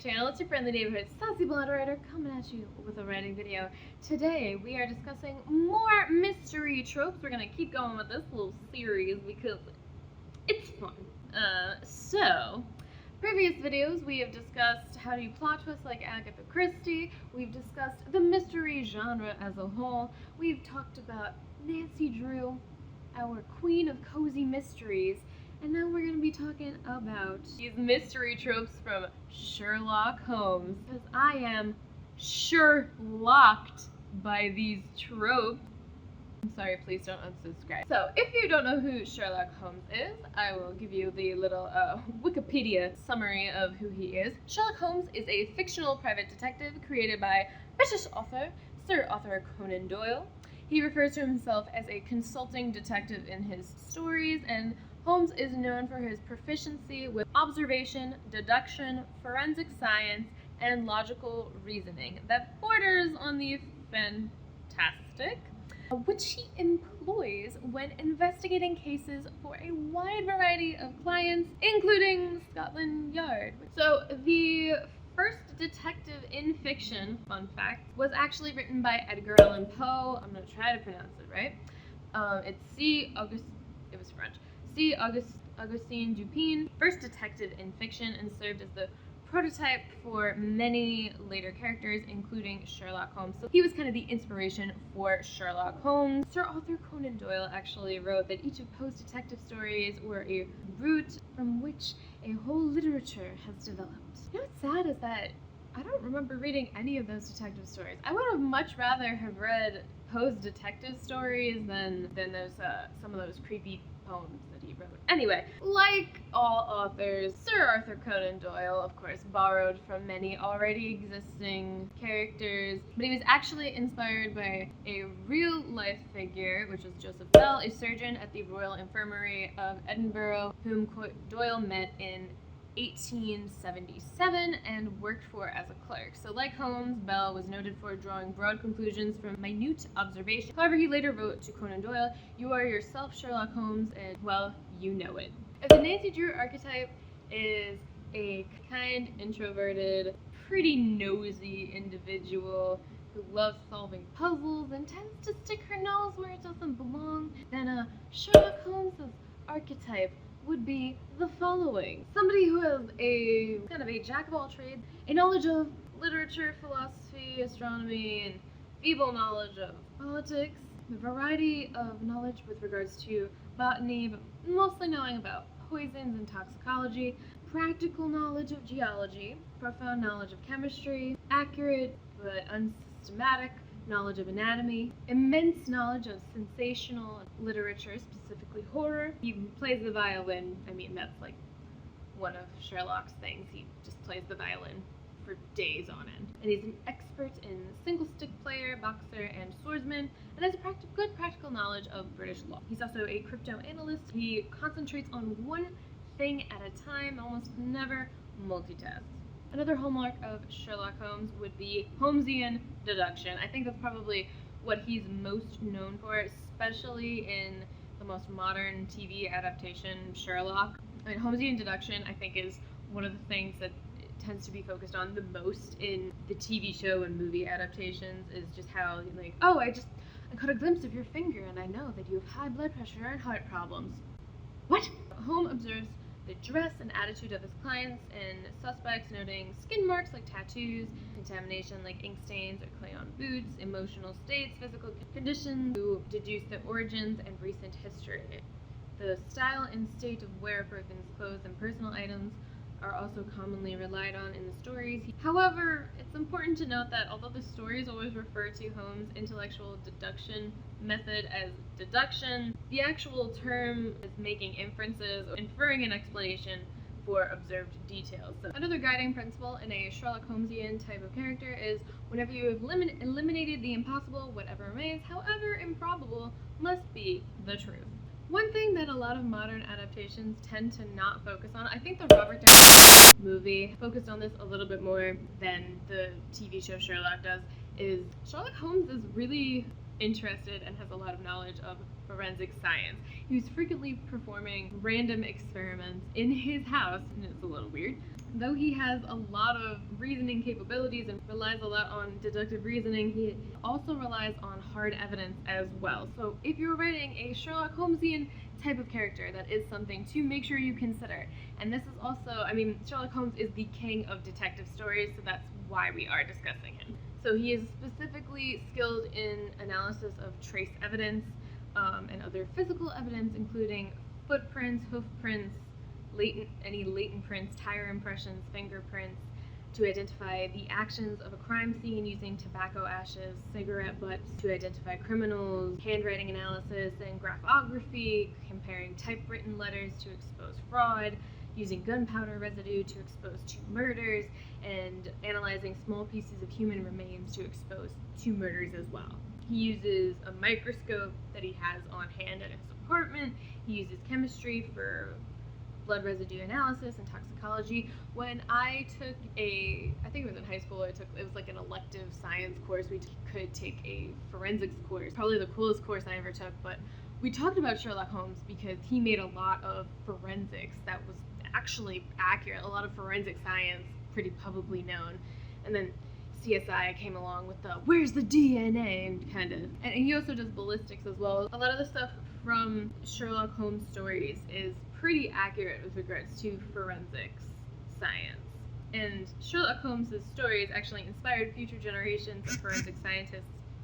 channel. It's your friendly neighborhood sassy blonde writer coming at you with a writing video. Today we are discussing more mystery tropes. We're gonna keep going with this little series because it's fun. Previous videos we have discussed how to do plot twists like Agatha Christie. We've discussed the mystery genre as a whole. We've talked about Nancy Drew, our queen of cozy mysteries. And now we're going to be talking about these mystery tropes from Sherlock Holmes. Because I am Sher-LOCKED by these tropes. I'm sorry, please don't unsubscribe. So, if you don't know who Sherlock Holmes is, I will give you the little Wikipedia summary of who he is. Sherlock Holmes is a fictional private detective created by British author Sir Arthur Conan Doyle. He refers to himself as a consulting detective in his stories, and Holmes is known for his proficiency with observation, deduction, forensic science, and logical reasoning that borders on the fantastic, which he employs when investigating cases for a wide variety of clients, including Scotland Yard. So the first detective in fiction, fun fact, was actually written by Edgar Allan Poe. I'm going to try to pronounce it right. It was French. Augustin Dupin, first detective in fiction, and served as the prototype for many later characters, including Sherlock Holmes. So he was kind of the inspiration for Sherlock Holmes. Sir Arthur Conan Doyle actually wrote that each of Poe's detective stories were a root from which a whole literature has developed. You know what's sad is that I don't remember reading any of those detective stories. I would have much rather have read Poe's detective stories than those some of those creepy poems that he wrote. Anyway, like all authors, Sir Arthur Conan Doyle, of course, borrowed from many already existing characters, but he was actually inspired by a real-life figure, which was Joseph Bell, a surgeon at the Royal Infirmary of Edinburgh, whom Doyle met in 1877 and worked for as a clerk. So like Holmes, Bell was noted for drawing broad conclusions from minute observation. However, he later wrote to Conan Doyle, "You are yourself Sherlock Holmes, and well, you know it." If the Nancy Drew archetype is a kind, introverted, pretty nosy individual who loves solving puzzles and tends to stick her nose where it doesn't belong, then Sherlock Holmes' archetype would be the following. Somebody who has a kind of a jack of all trades, a knowledge of literature, philosophy, astronomy, and feeble knowledge of politics, a variety of knowledge with regards to botany, but mostly knowing about poisons and toxicology, practical knowledge of geology, profound knowledge of chemistry, accurate but unsystematic knowledge of anatomy, immense knowledge of sensational literature, specifically horror. He plays the violin. I mean, that's like one of Sherlock's things. He just plays the violin for days on end. And he's an expert in single stick player, boxer, and swordsman, and has a good practical knowledge of British law. He's also a crypto analyst. He concentrates on one thing at a time, almost never multitasks. Another hallmark of Sherlock Holmes would be Holmesian deduction. I think that's probably what he's most known for, especially in the most modern TV adaptation, Sherlock. I mean, Holmesian deduction, I think, is one of the things that tends to be focused on the most in the TV show and movie adaptations, is just how, like, oh, I caught a glimpse of your finger and I know that you have high blood pressure and heart problems. What? Holmes observes the dress and attitude of his clients and suspects, noting skin marks like tattoos, contamination like ink stains or clay on boots, emotional states, physical conditions, to deduce the origins and recent history. The style and state of wear of a person's clothes and personal items are also commonly relied on in the stories. However, it's important to note that although the stories always refer to Holmes' intellectual deduction method as deduction, the actual term is making inferences, inferring an explanation for observed details. So another guiding principle in a Sherlock Holmesian type of character is whenever you have eliminated the impossible, whatever remains, however improbable, must be the truth. One thing that a lot of modern adaptations tend to not focus on, I think the Robert Downey movie focused on this a little bit more than the TV show Sherlock does, is Sherlock Holmes is really interested and has a lot of knowledge of forensic science. He was frequently performing random experiments in his house, and it's a little weird. Though he has a lot of reasoning capabilities and relies a lot on deductive reasoning, he also relies on hard evidence as well. So if you're writing a Sherlock Holmesian type of character, that is something to make sure you consider. And this is also, I mean, Sherlock Holmes is the king of detective stories, so that's why we are discussing him. So he is specifically skilled in analysis of trace evidence and other physical evidence, including footprints, hoof prints, any latent prints, tire impressions, fingerprints, to identify the actions of a crime scene using tobacco ashes, cigarette butts, to identify criminals, handwriting analysis and graphography, comparing typewritten letters to expose fraud, using gunpowder residue to expose 2 murders, and analyzing small pieces of human remains to expose 2 murders as well. He uses a microscope that he has on hand at his apartment. He uses chemistry for blood residue analysis and toxicology. When I took I think it was in high school, it was like an elective science course. We could take a forensics course, probably the coolest course I ever took, but we talked about Sherlock Holmes because he made a lot of forensics that was actually accurate, a lot of forensic science, pretty publicly known. And then CSI came along with the where's the DNA and he also does ballistics as well. A lot of the stuff from Sherlock Holmes stories is pretty accurate with regards to forensics science. And Sherlock Holmes' stories actually inspired future generations of forensic scientists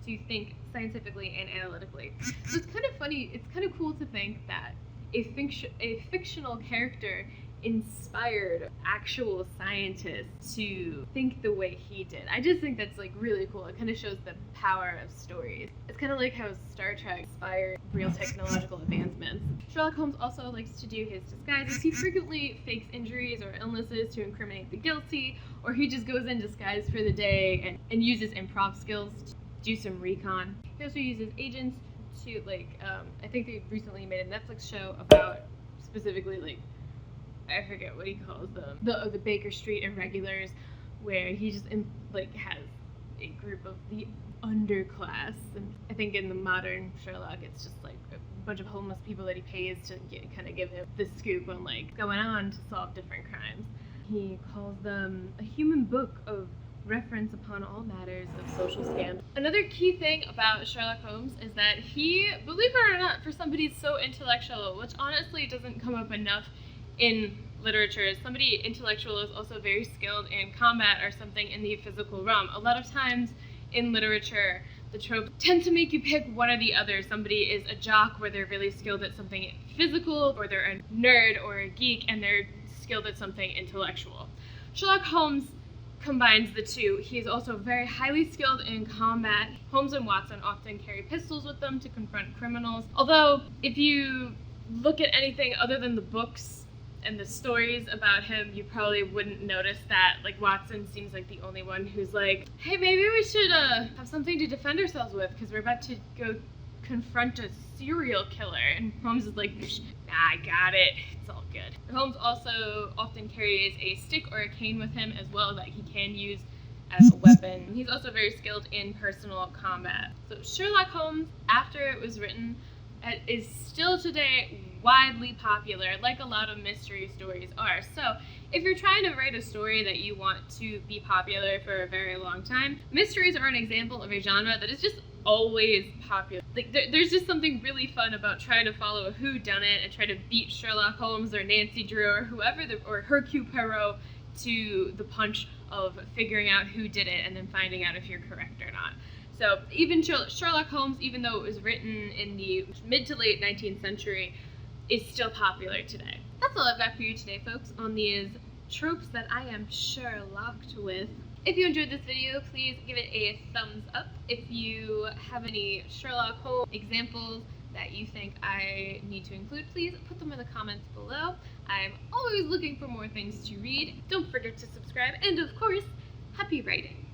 to think scientifically and analytically. So it's kind of funny, it's kind of cool to think that a fictional character inspired actual scientists to think the way he did. I just think that's like really cool. It kind of shows the power of stories. It's kind of like how Star Trek inspired real technological advancements. Sherlock Holmes also likes to do his disguises. He frequently fakes injuries or illnesses to incriminate the guilty, or he just goes in disguise for the day and uses improv skills to do some recon. He also uses agents to I think they recently made a Netflix show about specifically I forget what he calls them, the Baker Street Irregulars, where he just has a group of the underclass. And I think in the modern Sherlock, it's just like a bunch of homeless people that he pays to kind of give him the scoop on going on to solve different crimes. He calls them a human book of reference upon all matters of social scandal. Another key thing about Sherlock Holmes is that he, believe it or not, for somebody so intellectual, which honestly doesn't come up enough in literature, somebody intellectual is also very skilled in combat or something in the physical realm. A lot of times in literature, the tropes tend to make you pick one or the other. Somebody is a jock where they're really skilled at something physical, or they're a nerd or a geek and they're skilled at something intellectual. Sherlock Holmes combines the two. He's also very highly skilled in combat. Holmes and Watson often carry pistols with them to confront criminals. Although, if you look at anything other than the books and the stories about him, you probably wouldn't notice that. Watson seems like the only one who's like, hey, maybe we should have something to defend ourselves with because we're about to go confront a serial killer. And Holmes is like, nah, I got it. It's all good. Holmes also often carries a stick or a cane with him as well that he can use as a weapon. He's also very skilled in personal combat. So Sherlock Holmes, after it was written, is still today widely popular, like a lot of mystery stories are. So if you're trying to write a story that you want to be popular for a very long time, mysteries are an example of a genre that is just always popular. There's just something really fun about trying to follow a whodunit and try to beat Sherlock Holmes or Nancy Drew or whoever, or Hercule Poirot to the punch of figuring out who did it and then finding out if you're correct or not. So even Sherlock Holmes, even though it was written in the mid to late 19th century, is still popular today. That's all I've got for you today, folks, on these tropes that I am Sherlocked with. If you enjoyed this video, please give it a thumbs up. If you have any Sherlock Holmes examples that you think I need to include, please put them in the comments below. I'm always looking for more things to read. Don't forget to subscribe, and of course, happy writing!